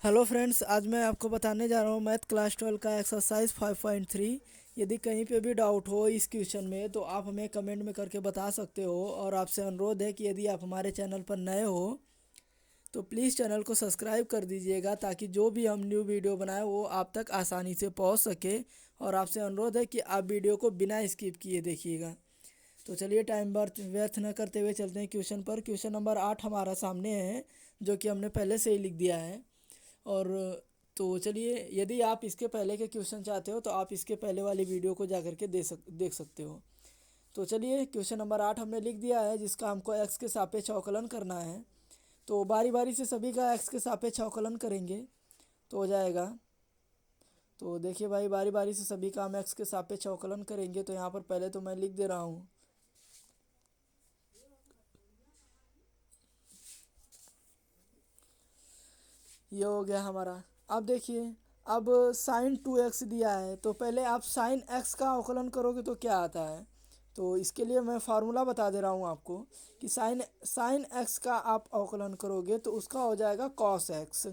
Hello friends, आज मैं आपको बताने जा रहा हूँ मैथ क्लास 12 का एक्सरसाइज 5.3। यदि कहीं पे भी डाउट हो इस क्वेश्चन में तो आप हमें कमेंट में करके बता सकते हो। और आपसे अनुरोध है कि यदि आप हमारे चैनल पर नए हो तो प्लीज़ चैनल को सब्सक्राइब कर दीजिएगा, ताकि जो भी हम न्यू वीडियो बनाए वो आप तक आसानी से पहुँच सके। और आपसे अनुरोध है कि आप वीडियो को बिना स्किप किए देखिएगा। तो चलिए टाइम व्यर्थ न करते हुए चलते हैं क्वेश्चन पर। क्वेश्चन नंबर 8 हमारा सामने है, जो कि हमने पहले से ही लिख दिया है। और तो चलिए, यदि आप इसके पहले के क्वेश्चन चाहते हो तो आप इसके पहले वाली वीडियो को जा करके देख सकते हो। तो चलिए, क्वेश्चन नंबर 8 हमने लिख दिया है, जिसका हमको एक्स के सापेक्ष अवकलन करना है। तो बारी बारी से सभी का एक्स के सापेक्ष अवकलन करेंगे तो हो जाएगा। तो देखिए भाई, बारी बारी से सभी का हम एक्स के सापेक्ष अवकलन करेंगे। तो यहाँ पर पहले तो मैं लिख दे रहा हूँ। ये हो गया हमारा। अब देखिए, अब साइन 2x दिया है, तो पहले आप साइन x का अवकलन करोगे तो क्या आता है। तो इसके लिए मैं फार्मूला बता दे रहा हूँ आपको कि साइन साइन x का आप अवकलन करोगे तो उसका हो जाएगा cos x।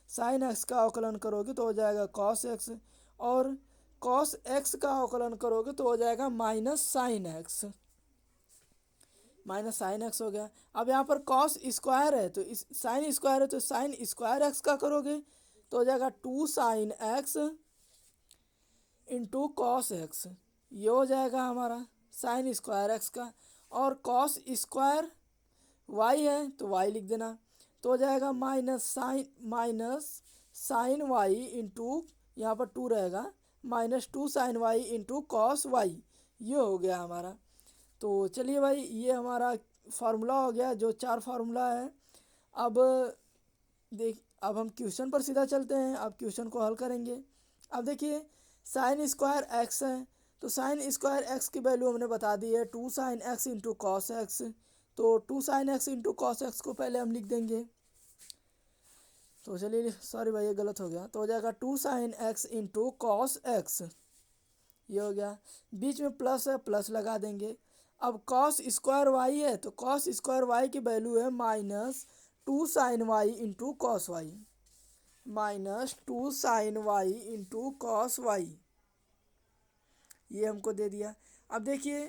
साइन x का अवकलन करोगे तो हो जाएगा cos x। और cos x का अवकलन करोगे तो हो जाएगा minus sign x. Minus sine x हो गया। अब यहाँ पर कॉस स्क्वायर है, तो इस साइन स्क्वायर है तो साइन स्क्वायर एक्स का करोगे तो हो जाएगा 2 sine x into cos x. ये हो जाएगा हमारा साइन स्क्वायर एक्स का। और कॉस स्क्वायर वाई है तो वाई लिख देना। तो हो जाएगा माइनस साइन वाई इंटू, यहाँ पर 2 रहेगा, -2 sine Y into cos y. ये हो गया हमारा। तो चलिए भाई, ये हमारा फार्मूला हो गया, जो 4 फार्मूला है। अब अब हम क्वेश्चन पर सीधा चलते हैं। अब क्वेश्चन को हल करेंगे। अब देखिए, साइन स्क्वायर एक्स है, तो साइन स्क्वायर एक्स की वैल्यू हमने बता दी है 2 sine x into cos x. तो 2 sine x into cos x को पहले हम लिख देंगे। तो चलिए, सॉरी भाई ये गलत हो गया। तो हो जाएगा 2 sine x into cos x. ये हो गया। बीच में प्लस है, प्लस लगा देंगे। अब कॉस स्क्वायर वाई है, तो कॉस स्क्वायर वाई की वैल्यू है -2 sine Y into cos y. -2 sine Y into cos y, ये हमको दे दिया। अब देखिए,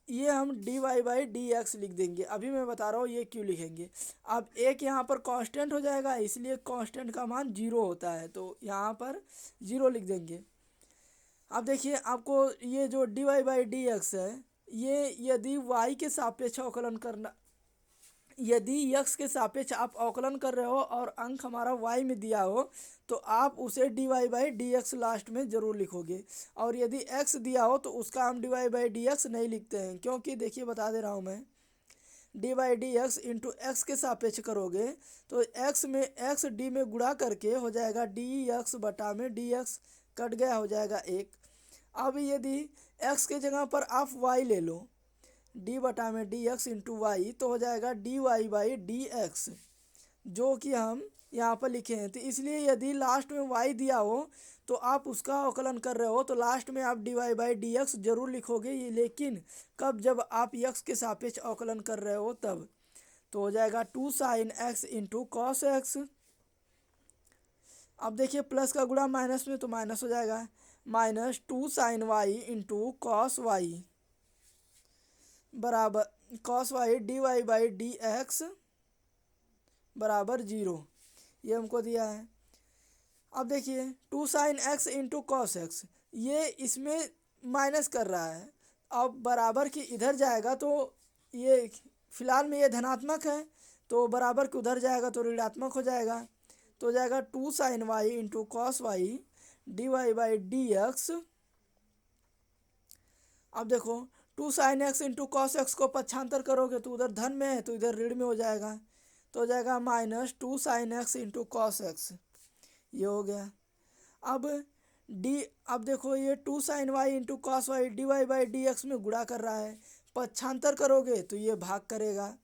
ये हम d Y by D x लिख देंगे। अभी मैं बता रहा हूँ ये क्यों लिखेंगे। अब एक यहाँ पर कांस्टेंट हो जाएगा, इसलिए कांस्टेंट का मान 0 होता है, तो यहाँ पर 0 लिख देंगे। अब देखिए, आपको ये जो d Y by D x है, ये यदि वाई के सापेक्ष अवकलन करना, यदि यक्स के सापेक्ष आप अवकलन कर रहे हो और अंक हमारा वाई में दिया हो, तो आप उसे d Y by D x last में ज़रूर लिखोगे। और यदि एक्स दिया हो तो उसका हम d Y by D x नहीं लिखते हैं, क्योंकि देखिए बता दे रहा हूँ मैं, D by D x into x के सापेक्ष करोगे तो एक्स में एक्स डी में गुणा करके हो जाएगा डी एक्स बटा में डी एक्स, कट गया, हो जाएगा 1। अब यदि एक्स के जगह पर आप वाई ले लो, डी बटा में डी एक्स इंटू वाई, तो हो जाएगा d Y by D x, जो कि हम यहाँ पर लिखे हैं। तो इसलिए यदि लास्ट में वाई दिया हो तो आप उसका अवकलन कर रहे हो तो लास्ट में आप d Y by D x जरूर लिखोगे। ये लेकिन कब, जब आप यक्स के सापेक्ष अवकलन कर रहे हो तब। तो हो जाएगा 2 sine x into cos x. अब देखिए, प्लस का गुणा माइनस में तो माइनस हो जाएगा, -2 sine Y into cos Y बराबर cos Y D Y by D x बराबर 0। ये हमको दिया है। अब देखिए, 2 sine x into cos x, ये इसमें माइनस कर रहा है। अब बराबर की इधर जाएगा तो ये फिलहाल में ये धनात्मक है, तो बराबर के उधर जाएगा तो ऋणात्मक हो जाएगा। तो हो जाएगा 2 sine Y into cos Y D Y by D x. अब देखो, 2 sine x into cos x को पक्षांतर करोगे तो उधर धन में है तो इधर ऋण में हो जाएगा। तो हो जाएगा -2 sine x into cos x. ये हो गया। अब डी अब देखो, ये 2 sine Y into cos Y D Y by D x में गुणा कर रहा है, पक्षांतर करोगे तो ये भाग करेगा।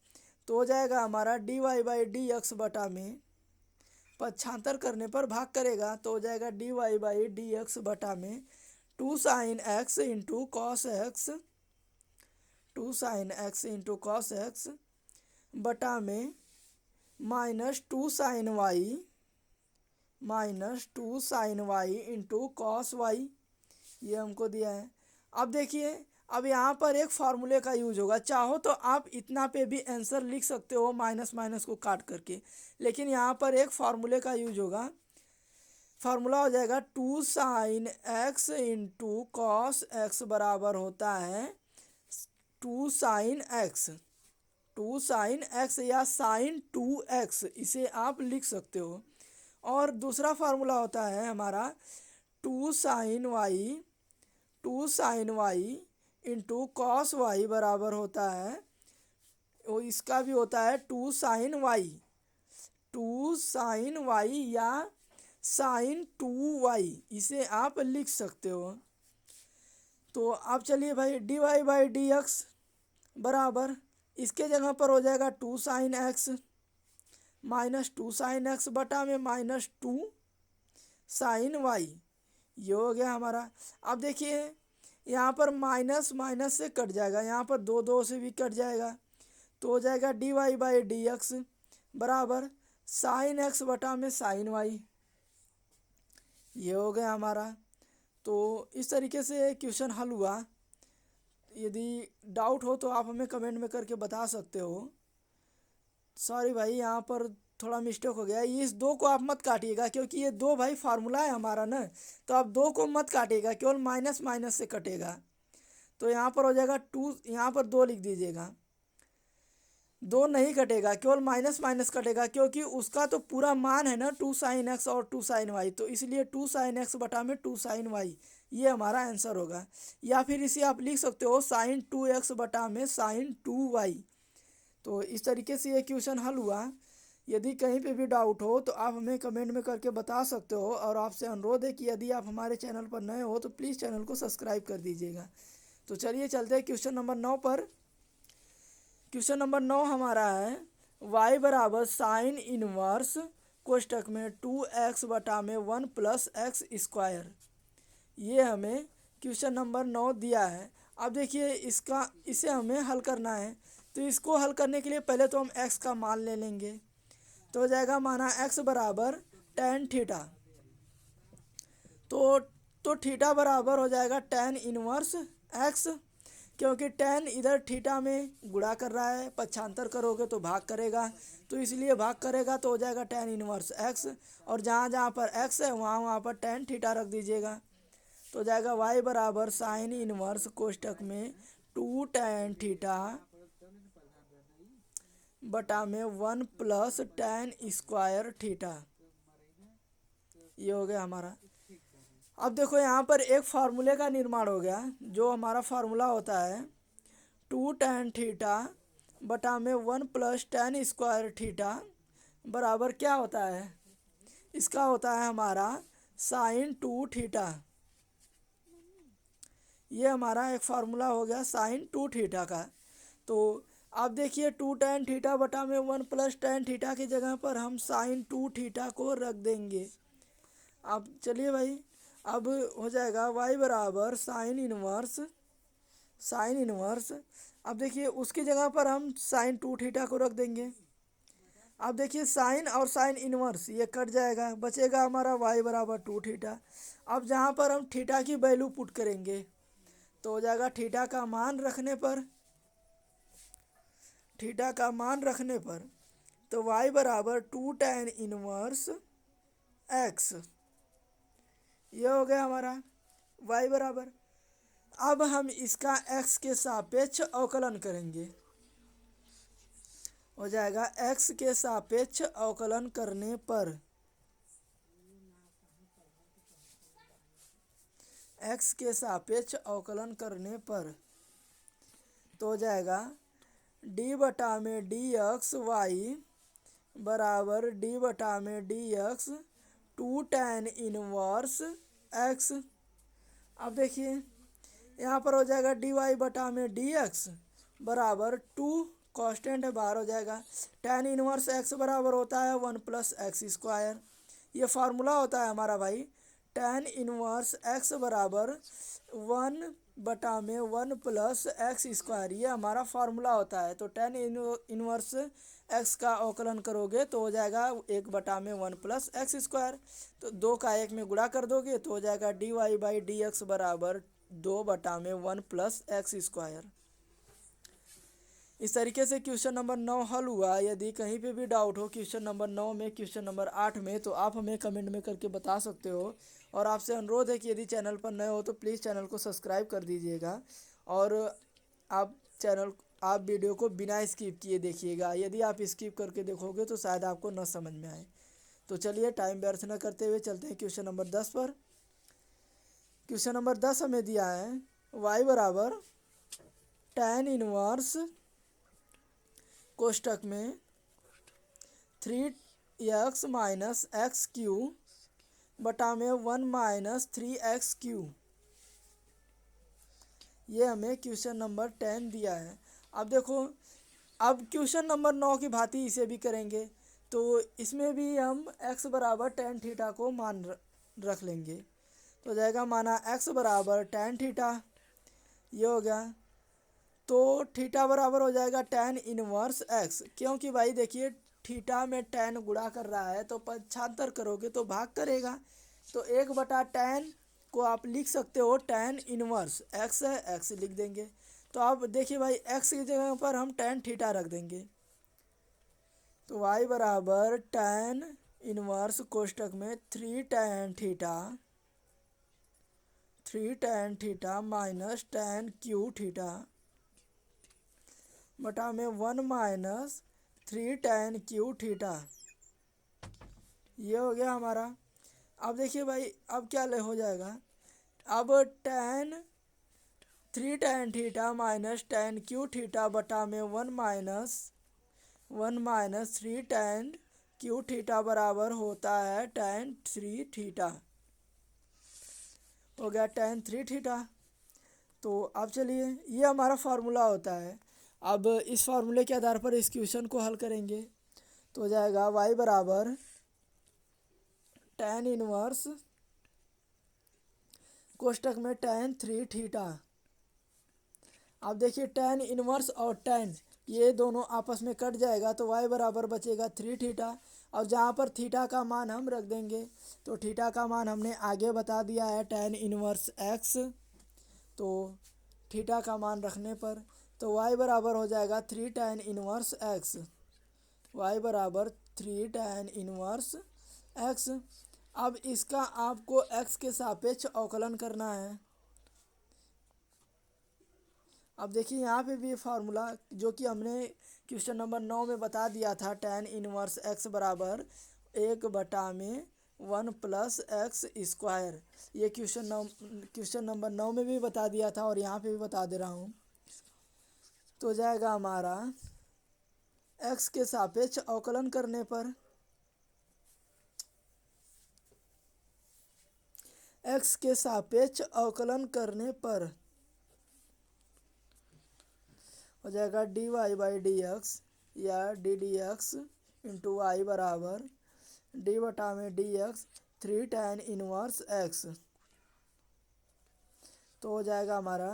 तो हो जाएगा हमारा d Y by D x बटा में, पक्षांतर करने पर भाग करेगा तो हो जाएगा d Y by D x बटा में 2 sine x into cos x, 2 sine x into cos x बटा में -2 sine y minus 2 sine Y into cos y, ये हमको दिया है। अब देखिए, अब यहाँ पर एक फार्मूले का यूज होगा। चाहो तो आप इतना पे भी आंसर लिख सकते हो माइनस माइनस को काट करके, लेकिन यहाँ पर एक फार्मूले का यूज होगा। फार्मूला हो जाएगा 2 sine x into cos x बराबर होता है 2 साइन एक्स। 2 साइन एक्स या साइन 2x, इसे आप लिख सकते हो। और दूसरा फार्मूला होता है हमारा 2 sine y, 2 sine Y into cos Y बराबर होता है, वो इसका भी होता है 2 साइन वाई। 2 साइन वाई या साइन 2y, इसे आप लिख सकते हो। तो अब चलिए भाई, d Y by D x बराबर, इसके जगह पर हो जाएगा 2 sine x minus 2 sine x बटा में माइनस 2 साइन वाई, ये हो गया हमारा। अब देखिए, यहाँ पर माइनस माइनस से कट जाएगा, यहाँ पर दो दो से भी कट जाएगा, तो हो जाएगा d Y by D x बराबर साइन एक्स बटा में साइन वाई, ये हो गया हमारा। तो इस तरीके से क्वेश्चन हल हुआ। यदि डाउट हो तो आप हमें कमेंट में करके बता सकते हो। सॉरी भाई, यहाँ पर थोड़ा मिस्टेक हो गया। इस दो को आप मत काटिएगा, क्योंकि ये दो भाई फार्मूला है हमारा ना, तो आप दो को मत काटिएगा, केवल माइनस माइनस से कटेगा। तो यहाँ पर हो जाएगा 2, यहाँ पर 2 लिख दीजिएगा। 2 नहीं कटेगा, केवल माइनस माइनस कटेगा, क्योंकि उसका तो पूरा मान है ना 2 साइन एक्स और 2 साइन वाई, तो इसलिए 2 साइन एक्स बटा में 2 साइन वाई, ये हमारा आंसर होगा। या फिर इसे आप लिख सकते हो साइन 2x बटा में साइन 2y। तो इस तरीके से ये क्वेश्चन हल हुआ। यदि कहीं पे भी डाउट हो तो आप हमें कमेंट में करके बता सकते हो, और आपसे अनुरोध है कि यदि आप हमारे चैनल पर नए हो तो प्लीज़ चैनल को सब्सक्राइब कर दीजिएगा। तो चलिए चलते हैं क्वेश्चन नंबर 9 पर। क्वेश्चन नंबर 9 हमारा है y बराबर साइन इनवर्स कोष्टक में 2x बटा में 1 प्लस एक्स स्क्वायर, ये हमें क्वेश्चन नंबर 9 दिया है। अब देखिए, इसे हमें हल करना है। तो इसको हल करने के लिए पहले तो हम x का मान ले लेंगे, तो हो जाएगा माना x बराबर tan थीटा। तो थीटा बराबर हो जाएगा tan इनवर्स x, क्योंकि tan इधर थीटा में गुणा कर रहा है, पक्षांतर करोगे तो भाग करेगा, तो इसलिए भाग करेगा, तो हो जाएगा tan इनवर्स x। और जहाँ जहाँ पर x है वहाँ वहाँ पर tan थीटा रख दीजिएगा, तो हो जाएगा y बराबर साइन इनवर्स कोष्टक में 2 tan थीटा बटा में 1 प्लस tan स्क्वायर थीटा, ये हो गया हमारा। अब देखो, यहाँ पर एक फार्मूले का निर्माण हो गया। जो हमारा फार्मूला होता है 2 tan थीटा बटा में 1 प्लस tan स्क्वायर थीटा बराबर क्या होता है, इसका होता है हमारा साइन 2 थीटा। ये हमारा एक फार्मूला हो गया साइन 2 थीटा का। तो आप देखिए, 2 tan थीटा बटा में 1 प्लस tan थीटा की जगह पर हम साइन 2 थीटा को रख देंगे। अब चलिए भाई, अब हो जाएगा y बराबर साइन इनवर्स। अब देखिए, उसकी जगह पर हम साइन 2 थीटा को रख देंगे। अब देखिए, साइन और साइन इनवर्स ये कट जाएगा, बचेगा हमारा y बराबर 2 थीटा। अब जहाँ पर हम थीटा की वैल्यू पुट करेंगे तो हो जाएगा थीटा का मान रखने पर तो y बराबर 2 tan इनवर्स x, ये हो गया हमारा y बराबर। अब हम इसका x के सापेक्ष अवकलन करेंगे, हो जाएगा x के सापेक्ष अवकलन करने पर तो हो जाएगा d बटा में डी एक्स वाई बराबर d बटा में D x 2 tan inverse x। अब देखिए, यहाँ पर हो जाएगा डी वाई बटा में डी एक्स बराबर 2, कांस्टेंट है बाहर हो जाएगा, tan इनवर्स x बराबर होता है 1 प्लस एक्स स्क्वायर। ये फार्मूला होता है हमारा भाई, tan इनवर्स x बराबर 1 बटा में 1 प्लस एक्स स्क्वायर, ये हमारा फार्मूला होता है। तो tan इनवर्स एक्स का अवकलन करोगे तो हो जाएगा 1/1 प्लस एक्स स्क्वायर। तो 2 का 1 में गुणा कर दोगे तो हो जाएगा dy/dx बराबर 2/1 प्लस एक्स स्क्वायर। इस तरीके से क्वेश्चन नंबर 9 हल हुआ। यदि कहीं पे भी डाउट हो क्वेश्चन नंबर 9 में, क्वेश्चन नंबर 8 में, तो आप हमें कमेंट में करके बता सकते हो। और आपसे अनुरोध है कि यदि चैनल पर नए हो तो प्लीज़ चैनल को सब्सक्राइब कर दीजिएगा और आप वीडियो को बिना स्किप किए देखिएगा। यदि आप स्किप करके देखोगे तो शायद आपको न समझ में आए। तो चलिए टाइम व्यर्थ न करते हुए चलते हैं क्वेश्चन नंबर 10 पर। क्वेश्चन नंबर 10 हमें दिया है y बराबर tan इनवर्स कोष्टक में 3x माइनस एक्स क्यू बटा में 1 माइनस 3x क्यू। ये हमें क्वेश्चन नंबर 10 दिया है। अब देखो, अब क्वेश्चन नंबर 9 की भांति इसे भी करेंगे। तो इसमें भी हम x बराबर tan थीटा को मान रख लेंगे। तो हो जाएगा माना x बराबर tan थीटा, ये हो गया। तो थीटा बराबर हो जाएगा tan इनवर्स x, क्योंकि भाई देखिए थीटा में tan गुणा कर रहा है तो पक्षांतर करोगे तो भाग करेगा। तो 1/tan को आप लिख सकते हो tan इनवर्स x है, x लिख देंगे। तो आप देखिए भाई x की जगह पर हम tan थीटा रख देंगे। तो y बराबर tan इनवर्स कोष्टक में 3 tan theta minus tan Q theta बटा में 1 माइनस 3 tan क्यू थीटा। ये हो गया हमारा। अब देखिए भाई अब क्या ले हो जाएगा, अब three tan theta minus tan Q theta बटा में 1 माइनस 3 tan क्यू थीटा बराबर होता है tan 3 थीटा। हो गया tan 3 थीटा। तो अब चलिए ये हमारा फार्मूला होता है। अब इस फार्मूले के आधार पर इस क्वेश्चन को हल करेंगे। तो हो जाएगा y बराबर tan इनवर्स कोष्टक में tan 3 थीटा। अब देखिए tan इनवर्स और tan ये दोनों आपस में कट जाएगा तो y बराबर बचेगा 3 थीटा। और जहाँ पर थीटा का मान हम रख देंगे, तो थीटा का मान हमने आगे बता दिया है tan इनवर्स x। तो थीटा का मान रखने पर तो y बराबर हो जाएगा 3 tan इनवर्स x, y बराबर 3 tan इनवर्स x। अब इसका आपको x के सापेक्ष अवकलन करना है। अब देखिए यहाँ पे भी फार्मूला जो कि हमने क्वेश्चन नंबर 9 में बता दिया था, tan इनवर्स x बराबर 1/1 प्लस एक्स स्क्वायर। ये क्वेश्चन नंबर 9 में भी बता दिया था और यहाँ पे भी बता दे रहा हूँ। तो जाएगा हमारा x के सापेक्ष अवकलन करने पर, x के सापेक्ष अवकलन करने पर हो जाएगा dy/dx या ddx इंटू y बराबर d बटा में dx 3 tan इनवर्स x। तो हो जाएगा हमारा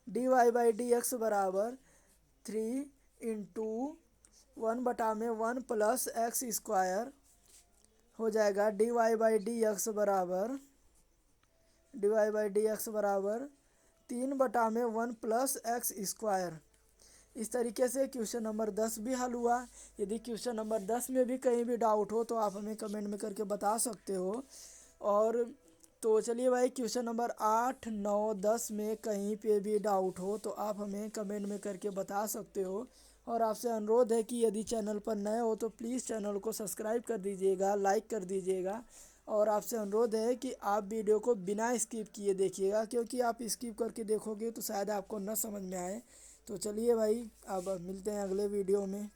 dy/dx बराबर 3 इंटू 1 बटा में 1 प्लस एक्स स्क्वायर। हो जाएगा dy/dx बराबर 3 बटा में 1 प्लस एक्स स्क्वायर। इस तरीके से क्वेश्चन नंबर 10 भी हल हुआ। यदि क्वेश्चन नंबर 10 में भी कहीं भी डाउट हो तो आप हमें कमेंट में करके बता सकते हो। और तो चलिए भाई क्वेश्चन नंबर 8, 9, 10 में कहीं पे भी डाउट हो तो आप हमें कमेंट में करके बता सकते हो। और आपसे अनुरोध है कि यदि चैनल पर नए हो तो प्लीज़ चैनल को सब्सक्राइब कर दीजिएगा, लाइक कर दीजिएगा। और आपसे अनुरोध है कि आप वीडियो को बिना स्किप किए देखिएगा, क्योंकि आप स्किप करके देखोगे तो शायद आपको न समझ में आए। तो चलिए भाई अब मिलते हैं अगले वीडियो में।